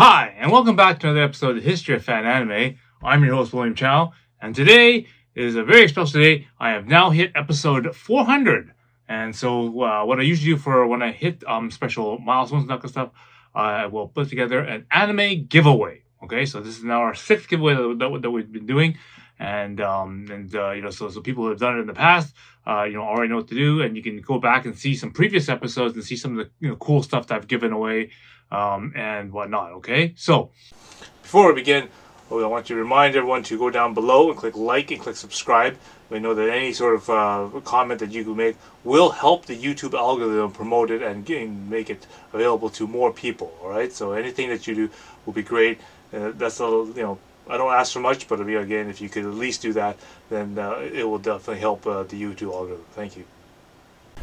Hi, and welcome back to another episode of the History of Fan Anime. I'm your host, William Chow, and today is a very special day. I have now hit episode 400. And so what I usually do for when I hit special milestones and that kind of stuff, I will put together an anime giveaway. Okay, so this is now our sixth giveaway that we've been doing. And so people who have done it in the past, already know what to do. And you can go back and see some previous episodes and see some of the cool stuff that I've given away and whatnot. Okay, so before we begin, I want to remind everyone to go down below and click like and click subscribe. We know that any sort of comment that you can make will help the YouTube algorithm promote it and make it available to more people. All right, so anything that you do will be great. That's I don't ask for much, but again, if you could at least do that, then it will definitely help the YouTube algorithm. Thank you.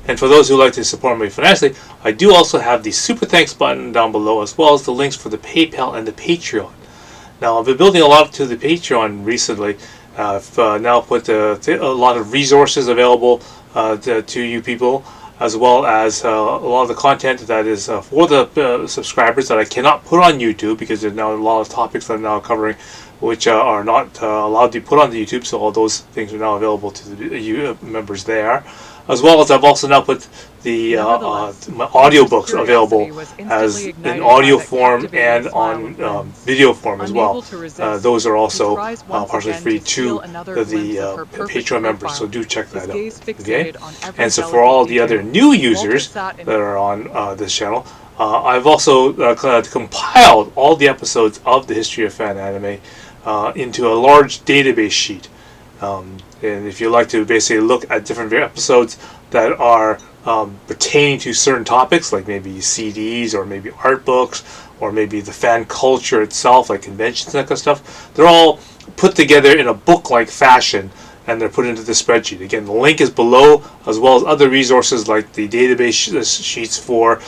And for those who like to support me financially, I do also have the Super Thanks button down below, as well as the links for the PayPal and the Patreon. Now, I've been building a lot to the Patreon recently. I've now put a lot of resources available to you people, as well as a lot of the content that is for the subscribers that I cannot put on YouTube, because there's now a lot of topics that I'm now covering which are not allowed to be put on the YouTube, so all those things are now available to the members there. As well as I've also now put the my audiobooks available as in audio form and on video form as well. Those are also partially free to the Patreon members, so do check that out. Okay, and so for all the other new users that are on this channel, I've also compiled all the episodes of the History of Fan Anime into a large database sheet. And if you like to basically look at different episodes that are pertaining to certain topics, like maybe CDs or maybe art books or maybe the fan culture itself, like conventions and that kind of stuff, they're all put together in a book-like fashion and they're put into the spreadsheet. Again, the link is below, as well as other resources like the database sheets for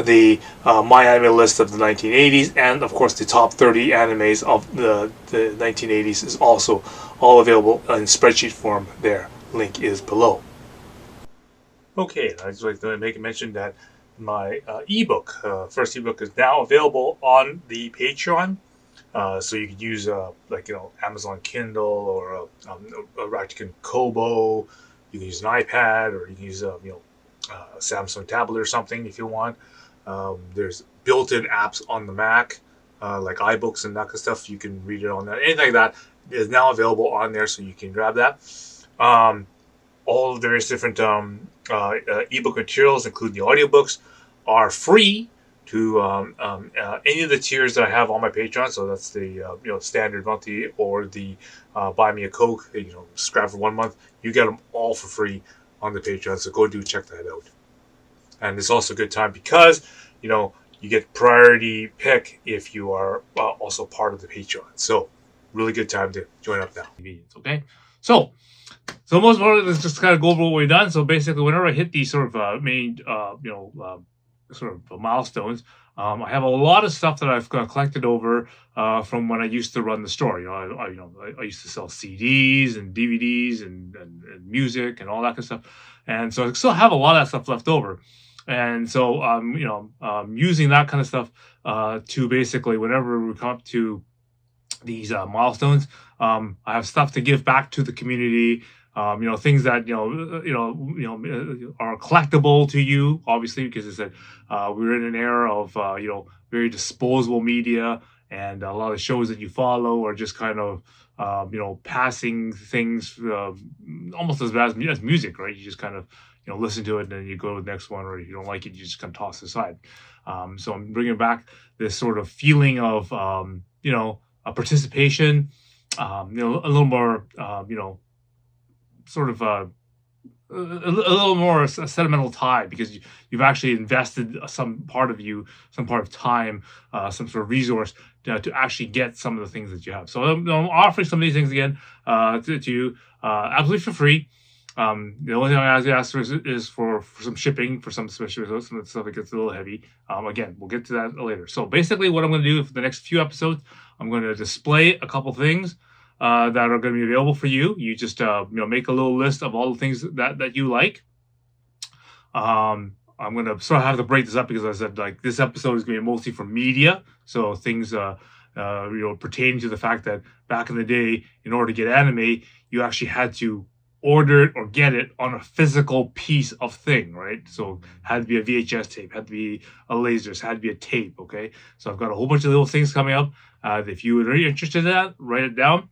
the My Anime list of the 1980s, and of course the top 30 animes of the 1980s is also all available in spreadsheet form there. Link is below. Okay, I'd just like to make a mention that my ebook, first ebook, is now available on the Patreon. So you could use Amazon Kindle or a Rakuten Kobo. You can use an iPad, or you can use a Samsung tablet or something if you want. There's built-in apps on the Mac, like iBooks and that kind of stuff. You can read it on that. Anything like that is now available on there, so you can grab that. All the various different ebook materials, including the audiobooks, are free to any of the tiers that I have on my Patreon. So that's the standard monthly or the Buy Me a Coke. Subscribe for 1 month. You get them all for free on the Patreon. So go check that out. And it's also a good time because you get priority pick if you are also part of the Patreon. So really good time to join up now. Okay, so most importantly, let's just kind of go over what we've done. So basically, whenever I hit these sort of main sort of milestones, I have a lot of stuff that I've collected over from when I used to run the store. I used to sell CDs and DVDs and music and all that kind of stuff, and so I still have a lot of that stuff left over. And so using that kind of stuff to basically, whenever we come up to these milestones, I have stuff to give back to the community. Things that are collectible to you, obviously, because it's we're in an era of very disposable media, and a lot of shows that you follow are just kind of passing things, almost as bad as music, right? You just kind of listen to it and then you go to the next one, or if you don't like it, you just kind of toss it aside. So I'm bringing back this sort of feeling of a participation, a little more sort of a little more sentimental tie, because you've actually invested some part of time, some sort of resource to actually get some of the things that you have. So I'm offering some of these things again to you absolutely for free. The only thing I ask for is for some shipping for some especially some of the stuff that gets a little heavy. Again, we'll get to that later. So basically, what I'm going to do for the next few episodes, I'm going to display a couple things that are going to be available for you. You just make a little list of all the things that you like. I'm gonna sort of have to break this up because I said like this episode is gonna be mostly for media, so things pertaining to the fact that back in the day, in order to get anime, you actually had to order it or get it on a physical piece of thing, right? So had to be a VHS tape, had to be a lasers, had to be a tape. Okay, so I've got a whole bunch of little things coming up. If you are interested in that, write it down.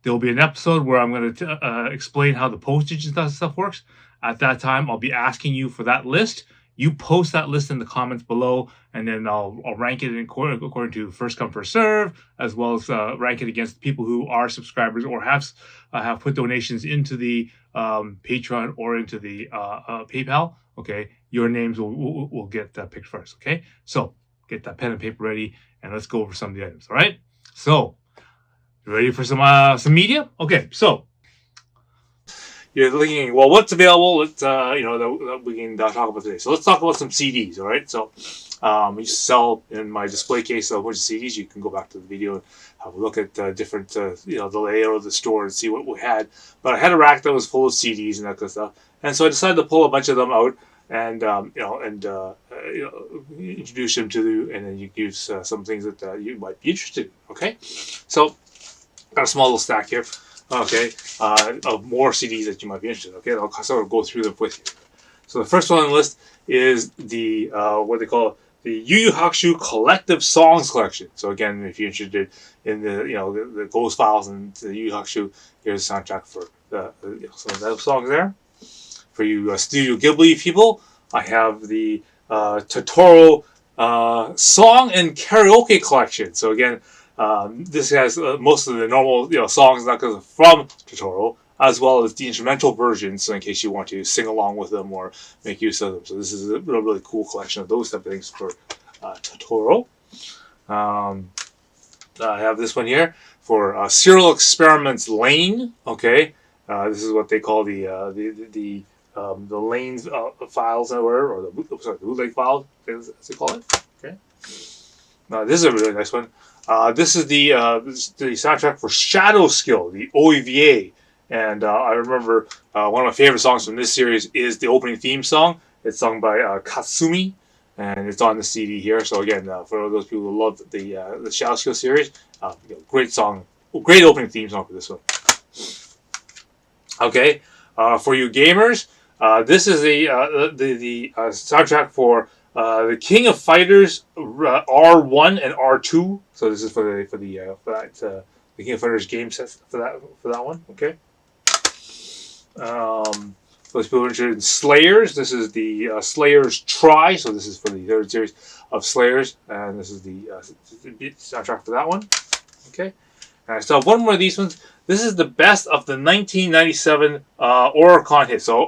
There will be an episode where I'm going to explain how the postage and stuff works. At that time, I'll be asking you for that list. You post that list in the comments below, and then I'll rank it according to first come first serve, as well as rank it against people who are subscribers or have put donations into the Patreon or into the PayPal. Okay, your names will get picked first. Okay, so get that pen and paper ready, and let's go over some of the items. All right, so. Ready for some media? Okay, so you're thinking, well, what's available? Let's that we can talk about today. So let's talk about some CDs. All right, so we sell in my display case a bunch of CDs. You can go back to the video and have a look at different the layout of the store and see what we had. But I had a rack that was full of CDs and that kind of stuff, and so I decided to pull a bunch of them out and introduce them to you, and then you can use some things that you might be interested in. Okay, so. Got a small little stack here, okay, of more CDs that you might be interested in. Okay, I'll sort of go through them with you. So the first one on the list is the what they call the Yu Yu Hakusho Collective Songs Collection. So again, if you're interested in the Ghost Files and the Yu Yu Hakusho, here's a soundtrack for some of those songs there. For you Studio Ghibli people, I have the Totoro Song and Karaoke Collection. So again. This has most of the normal songs from Totoro, as well as the instrumental versions, so in case you want to sing along with them or make use of them. So this is a really cool collection of those type of things for Totoro. I have this one here for Serial Experiments Lane. Okay, this is what they call the Lane files or the bootleg files, as they call it. Okay, this is a really nice one. This is the soundtrack for Shadow Skill, the OEVA. And I remember one of my favorite songs from this series is the opening theme song. It's sung by Katsumi, and it's on the CD here. So again, for those people who love the Shadow Skill series, great song, great opening theme song for this one. Okay, for you gamers, this is the soundtrack for the King of Fighters R1 and R2. So this is for the King of Fighters game set for that one. Okay. Those people are interested in Slayers. This is the Slayers Try. So this is for the third series of Slayers, and this is the soundtrack for that one. Okay. And I still have one more of these ones. This is the best of the 1997 Oricon hits. So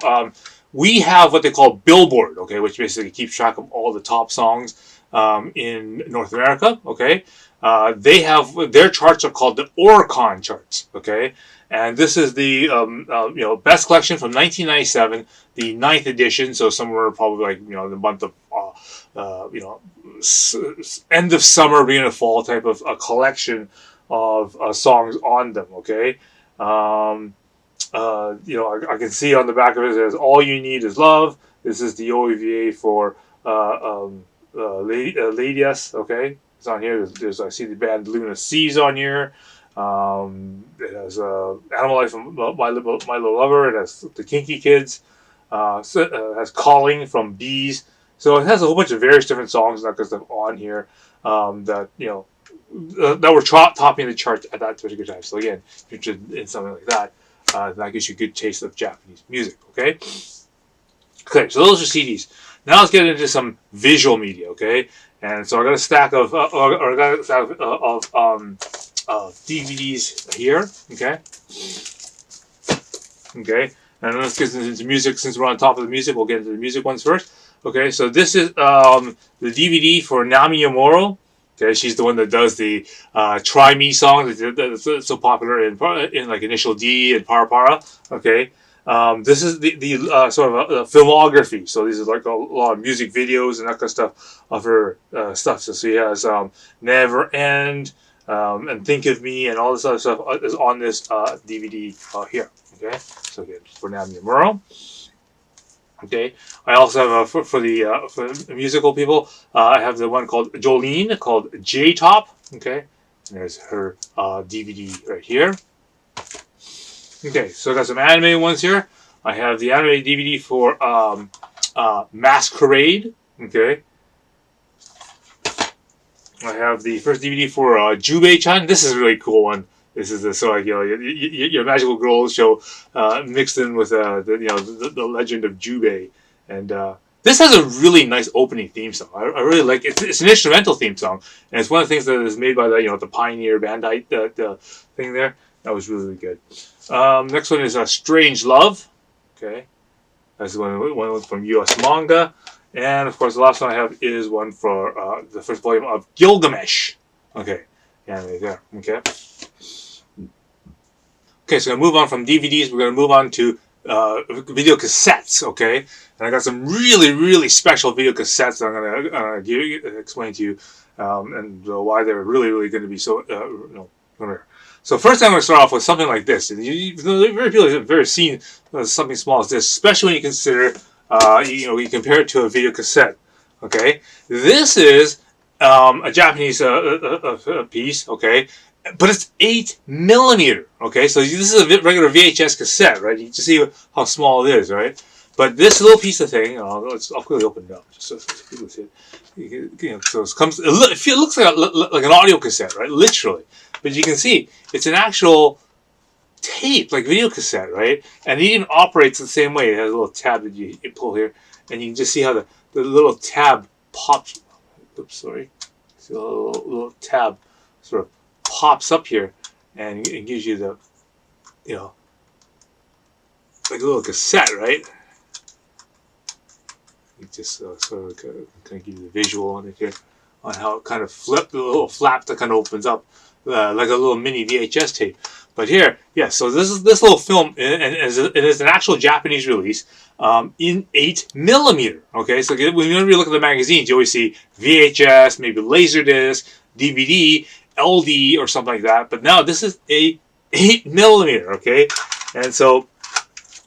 we have what they call Billboard, okay, which basically keeps track of all the top songs in North America, okay. They have their charts are called the Oricon charts, okay, and this is the best collection from 1997, the 9th edition. So somewhere probably like the month of end of summer, beginning of fall type of a collection of songs on them, okay. I can see on the back of it says "All You Need Is Love." This is the OEVA for Ladies. Okay, it's on here. I see the band Luna Seas on here. It has Animal Life from My Little Lover. It has the Kinky Kids. It has Calling from Bees. So it has a whole bunch of various different songs and that kind of stuff on here that that were topping the charts at that particular time. So again, if you're interested in something like that. That gives you a good taste of Japanese music, okay? Okay, so those are CDs. Now let's get into some visual media, okay? And so I got a stack of DVDs here, okay? Okay, and let's get into music. Since we're on top of the music, we'll get into the music ones first. Okay, so this is the DVD for Nami Yamuro. Okay, she's the one that does the "Try Me" song that's so popular in like Initial D and Para Para. Okay, this is the sort of a filmography. So these are like a lot of music videos and that kind of stuff of her stuff. So she has "Never End" and "Think of Me" and all this other stuff is on this DVD here. Okay, so again, for Nami Yamuro. Okay, I also have for the musical people, I have the one called Jolene called J Top. Okay, and there's her DVD right here. Okay, so I got some anime ones here. I have the anime DVD for Masquerade. Okay, I have the first DVD for Jubei-chan. This is a really cool one. This is so like your magical girl show mixed in with the legend of Jubei, and this has a really nice opening theme song. I really like it. It's an instrumental theme song, and it's one of the things that is made by the Pioneer Bandai the thing there. That was really, really good. Next one is Strange Love. Okay, that's one from U.S. manga. And of course, the last one I have is one for the first volume of Gilgamesh. Okay, yeah, right there. Okay. Okay, so we're gonna move on from DVDs. We're gonna move on to video cassettes. Okay, and I got some really, really special video cassettes that I'm gonna explain to you, and why they're really, really going to be so rare. So first, I'm going to start off with something like this. And very few have ever seen something small as this, especially when you consider, you compare it to a video cassette. Okay, this is a Japanese piece. Okay, but it's 8mm. Okay, so this is a regular VHS cassette, right? You can see how small it is, right? But this little piece of thing, I'll quickly open it up just so people see it. So it comes. It looks like an audio cassette, right? Literally, but you can see it's an actual tape, like video cassette, right? And it even operates the same way. It has a little tab that you pull here, and you can just see how the little tab pops. Oops, sorry. See a little tab sort of pops up here, and it gives you the, like a little cassette, right? You just sort of kind of give you the visual on it here, on how it kind of the little flap that kind of opens up, like a little mini VHS tape. But here, yeah, so this little film, and it is an actual Japanese release in 8mm. Okay, so when you look at the magazines, you always see VHS, maybe Laserdisc, DVD, LD, or something like that. But now this is a 8mm. Okay, and so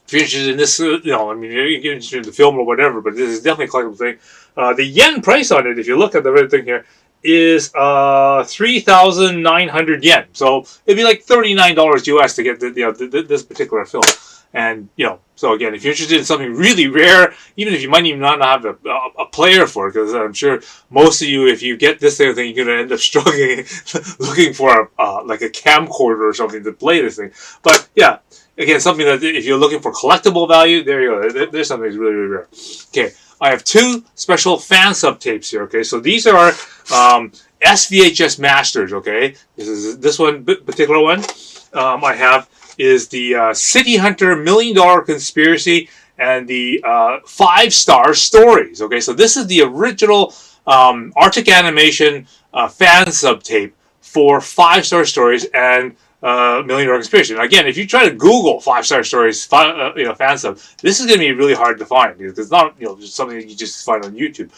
if you're interested in this, you get interested in the film or whatever, but this is definitely a collectible thing. The yen price on it, if you look at the red thing here, is 3,900 yen. So it'd be like $39 US to get this particular film. And so again, if you're interested in something really rare, even if you might even not have a player for it, because I'm sure most of you, if you get this thing, you're going to end up struggling looking for like a camcorder or something to play this thing. But yeah. Again, something that if you're looking for collectible value, there you go. There's something that's really, really rare. Okay, I have two special fan sub tapes here. Okay, so these are SVHS masters. Okay, this one particular one I have is the City Hunter $1 Million Conspiracy and the 5-Star Stories. Okay, so this is the original Arctic Animation fan sub tape for 5-Star Stories and $1 Million Conspiracy. Now, again, if you try to Google 5-Star Stories, fan sub, this is going to be really hard to find because it's not just something that you just find on YouTube.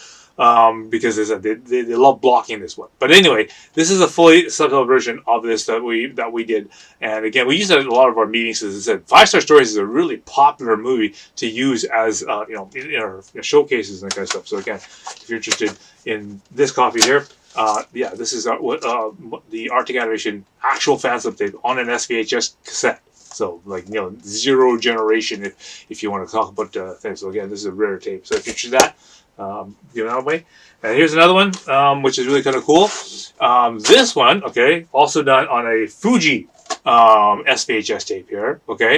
Because they love blocking this one. But anyway, this is a fully subtitled version of this that we did, and again, we use it in a lot of our meetings. As I said, 5-Star Stories is a really popular movie to use as in our showcases and that kind of stuff. So again, if you're interested in this copy here. This is the Arctic Animation actual fan sub tape on an SVHS cassette. So, like, zero generation if you want to talk about things. So, again, this is a rare tape. So, if you're interested in that, give it out away. And here's another one, which is really kind of cool. This one, okay, also done on a Fuji SVHS tape here, okay.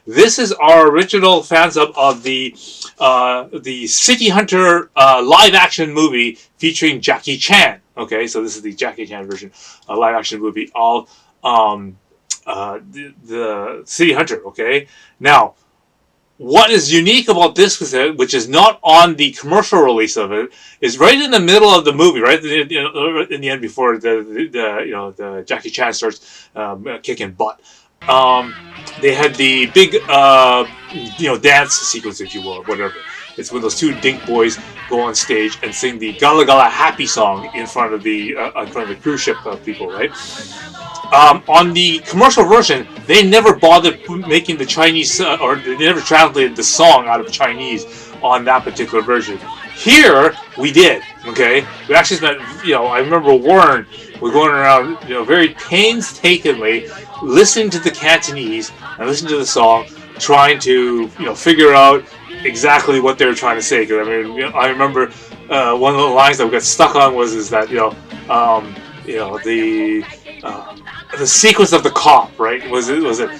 This is our original fan sub of the City Hunter live action movie featuring Jackie Chan. Okay, so this is the Jackie Chan version, live action movie of the City Hunter. Okay, now what is unique about this cassette, which is not on the commercial release of it, is right in the middle of the movie, right in the end before the Jackie Chan starts kicking butt. They had the big dance sequence, if you will, or whatever. It's when those two dink boys go on stage and sing the Gala Gala Happy song in front of the cruise ship people, right? On the commercial version, they never bothered making the Chinese, or they never translated the song out of Chinese on that particular version. Here we did. Okay, we actually spent. I remember Warren. We're going around, very painstakingly listening to the Cantonese and listening to the song, trying to, figure out exactly what they were trying to say. Because I remember one of the lines that we got stuck on is that the sequence of the cop, right? Was it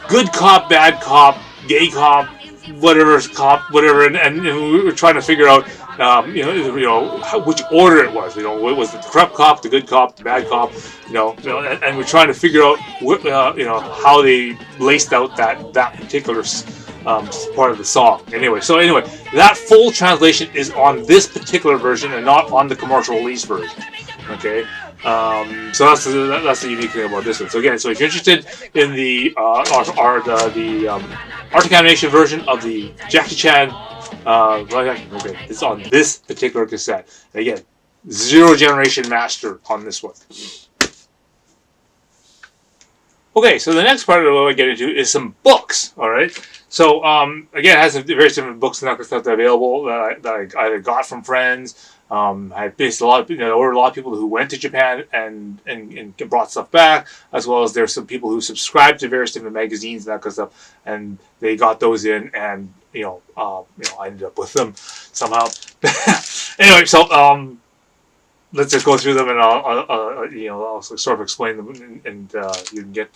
good cop, bad cop, gay cop, whatever, and we were trying to figure out which order it was. Was it the corrupt cop, the good cop, the bad cop? And we're trying to figure out how they laced out that particular part of the song. Anyway, that full translation is on this particular version and not on the commercial release version. Okay. So that's the unique thing about this one. So again, so if you're interested in the Arctic animation version of the Jackie Chan, it's on this particular cassette. And again, 0 generation master on this one. Okay, so the next part of what I get into is some books. All right. So again, it has some very different books and stuff that are available that I either got from friends. I based a lot of there were a lot of people who went to Japan and brought stuff back, as well as there's some people who subscribed to various different magazines and that kind of stuff, and they got those in, and I ended up with them somehow. Anyway, so let's just go through them, and I'll sort of explain them, and you can get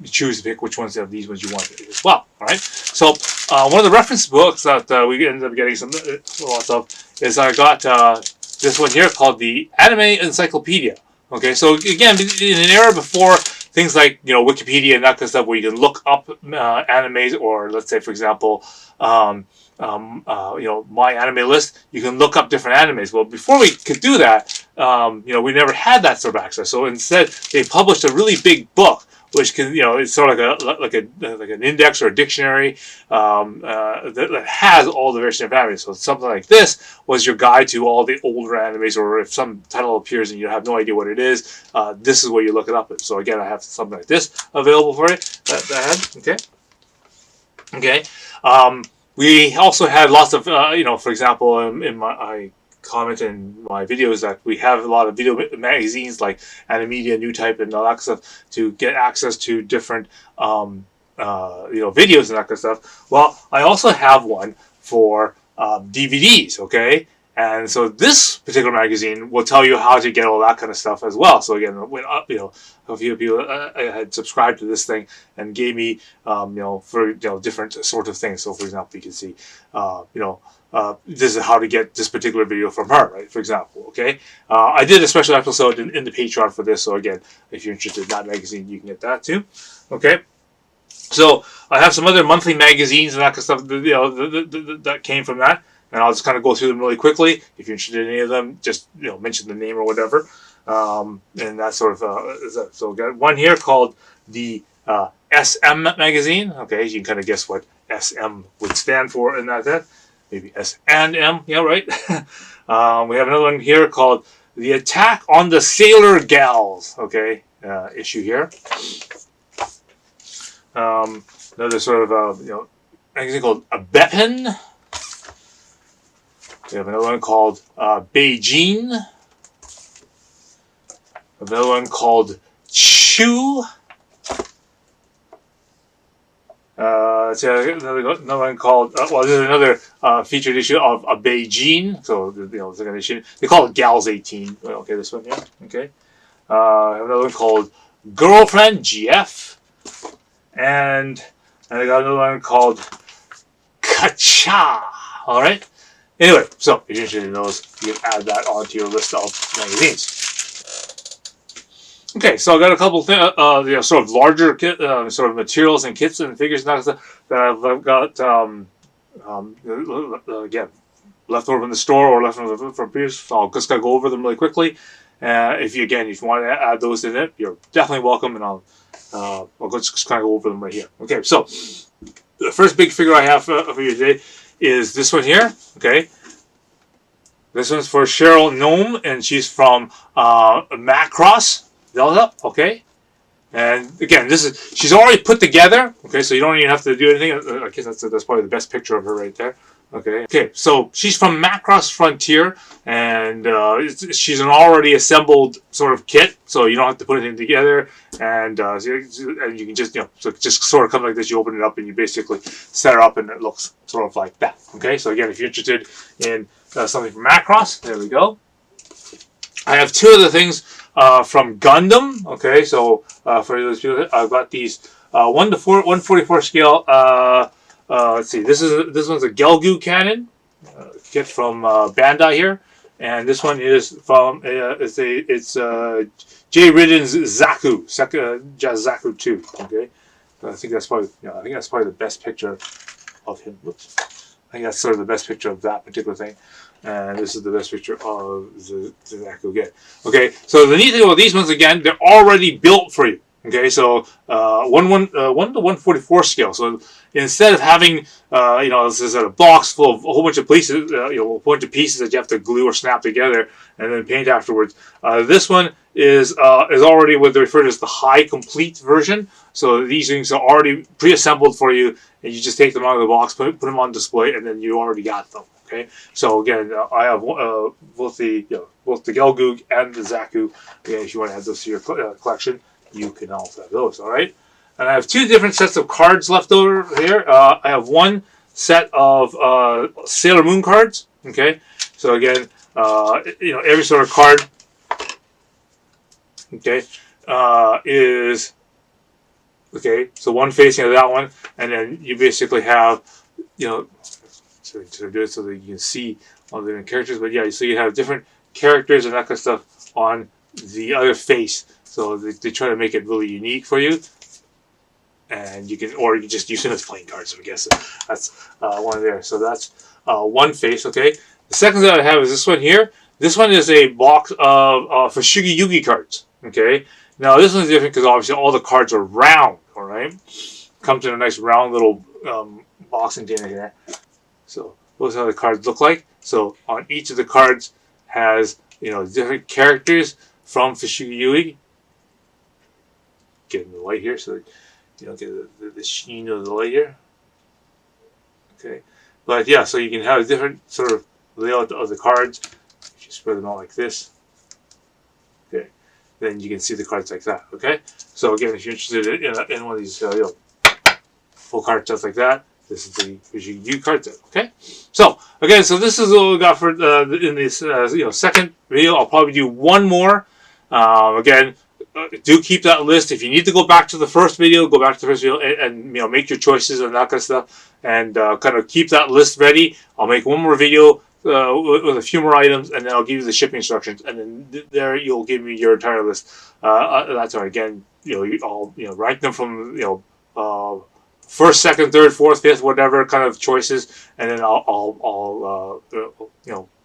choose to pick which ones of these ones you want as well. All right. So one of the reference books that we ended up getting lots of is I got this one here called the Anime Encyclopedia. Okay, so again, in an era before things like Wikipedia and that kind of stuff, where you can look up animes, or let's say, for example, my anime list, you can look up different animes. Well, before we could do that, we never had that sort of access. So instead, they published a really big book, which can, it's sort of like an index or a dictionary that has all the various different animes. So something like this was your guide to all the older animes, or if some title appears and you have no idea what it is, this is where you look it up. So again, I have something like this available for you. Okay. We also had lots of, for example, in I comment in my videos that we have a lot of video magazines like Animedia, New Type, and all that stuff to get access to different, videos and that kind of stuff. Well, I also have one for DVDs, okay? And so this particular magazine will tell you how to get all that kind of stuff as well. So again, when a few people had subscribed to this thing and gave me, for different sort of things. So for example, you can see, this is how to get this particular video from her, right? For example, okay. I did a special episode in the Patreon for this. So again, if you're interested in that magazine, you can get that too. Okay. So I have some other monthly magazines and that kind of stuff, that came from that. And I'll just kind of go through them really quickly. If you're interested in any of them, just mention the name or whatever. And that sort of so we got one here called the SM magazine. Okay, you can kind of guess what SM would stand for in that. Maybe S and M. Yeah, right. We have another one here called the Attack on the Sailor Gals. Okay, issue here. Another sort of magazine called a Beppin. We have another one called Beijing. Another one called Chew. Another one called there's another featured issue of a Beijing. So second issue. They call it Gals 18. Okay, this one, yeah. Okay. Another one called Girlfriend GF, and I got another one called Kacha. All right. Anyway, so if you're interested in those, you can add that onto your list of magazines. Okay, so I got a couple of sort of larger sort of materials and kits and figures and stuff that I've got again left over in the store or left over from previous. So I'll just gotta go over them really quickly. If you want to add those in it, you're definitely welcome, and I'll just kind of go over them right here. Okay, so the first big figure I have for you today is this one here. Okay, this one's for Cheryl Gnome, and she's from Macross Delta. Okay, and again, she's already put together. Okay, so you don't even have to do anything. I guess that's probably the best picture of her right there. Okay. So she's from Macross Frontier, and she's an already assembled sort of kit, so you don't have to put anything together, and you can just so it just sort of comes like this. You open it up, and you basically set her up, and it looks sort of like that. Okay. So again, if you're interested in something from Macross, there we go. I have two other things from Gundam. Okay, so for those people, I've got these 144 scale. Let's see. This one's a Gelgu cannon kit from Bandai here, and this one is from it's J. Ridden's Zaku Zaku 2. Okay, so I think that's probably the best picture of him. Whoops. I think that's sort of the best picture of that particular thing. And this is the best picture of the Zaku again. Okay, so the neat thing about these ones, again, they're already built for you. Okay, so 1 to 144 scale. So instead of having, this is a box full of a whole bunch of pieces, a bunch of pieces that you have to glue or snap together and then paint afterwards, this one is already what they refer to as the high complete version. So these things are already pre-assembled for you, and you just take them out of the box, put them on display, and then you already got them. Okay, so again, I have both the Gelgoog and the Zaku. Again, if you want to add those to your collection, you can also have those. All right, and I have two different sets of cards left over here. I have one set of Sailor Moon cards. Okay, so again, every sort of card, okay, is okay. So one facing that one, and then you basically have, to do it so that you can see all the different characters. But yeah, so you have different characters and that kind of stuff on the other face. So they try to make it really unique for you. And you can, or you just use them as playing cards. So I guess that's one there. So that's one face. Okay. The second that I have is this one here. This one is a box of Fushigi Yugi cards. Okay. Now this one's different because obviously all the cards are round. All right. Comes in a nice round little box container here. So those are how the cards look like. So on each of the cards has different characters from Fushigi Yugi. Getting the light here, so you don't get the sheen of the light here. Okay, but yeah, so you can have a different sort of layout of the cards. If you spread them out like this, okay, then you can see the cards like that. Okay, so again, if you're interested in one of these full card sets like that, this is the Fushigi Yugi card set. Okay, so again, so this is what we got for in this second video. I'll probably do one more. Again. Do keep that list. If you need to go back to the first video, go back to the first video and make your choices and that kind of stuff, and kind of keep that list ready. I'll make one more video with a few more items, and then I'll give you the shipping instructions, and then there you'll give me your entire list. That's right. Again, I'll rank them from first, second, third, fourth, fifth, whatever kind of choices, and then I'll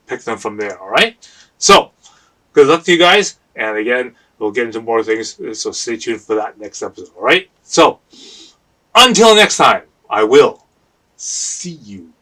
pick them from there. All right. So good luck to you guys, and again. We'll get into more things, so stay tuned for that next episode, all right? So, until next time, I will see you